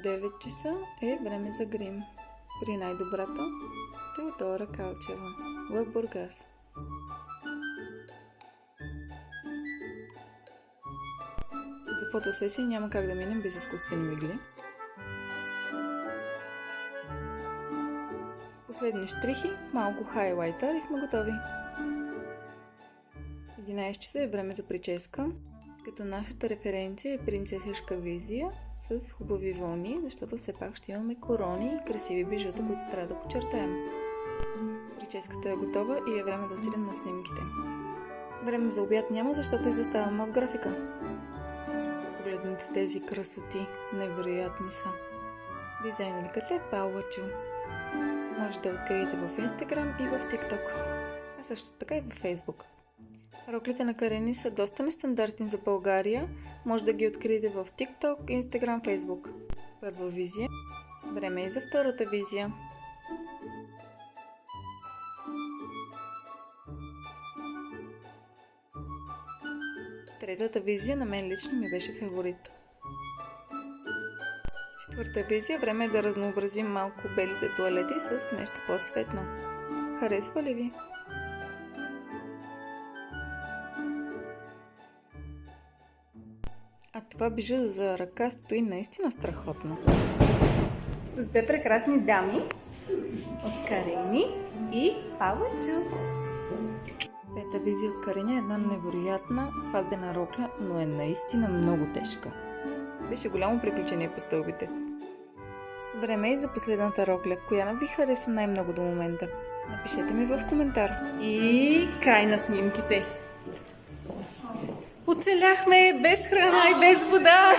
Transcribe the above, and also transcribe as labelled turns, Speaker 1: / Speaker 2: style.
Speaker 1: 9 часа е време за грим при най-добрата Теодора Калчева в Бургас. За фотосесия няма как да минем без изкуствени мигли. Последни щрихи, малко хайлайтър и сме готови. 11 часа е време за прическа, като нашата референция е принцесешка визия с хубави вълни, защото все пак ще имаме корони и красиви бижута, които трябва да подчертаем. Прическата е готова и е време да отидем на снимките. Време за обяд няма, защото изоставаме от графика. Погледнете тези красоти, невероятни са. Дизайнерката е Палвачо. Може да откриете в Instagram и в TikTok, а също така и в Facebook. Роклите на Карени са доста нестандартни за България. Може да ги откриете в TikTok, Instagram, Facebook. Първа визия. Време е за втората визия. Третата визия на мен лично ми беше фаворит. Четвърта визия. Време е да разнообразим малко белите тоалети с нещо по-цветно. Харесва ли ви? А това бижу за ръка стои наистина страхотно. С две прекрасни дами от Карени и Палвачо. Пета визия от Карени е една невероятна сватбена рокля, но е наистина много тежка. Беше голямо приключение по стълбите. Време е за последната рокля. Коя ви хареса най-много до момента? Напишете ми в коментар. И край на снимките. Оцеляхме без храна и без вода.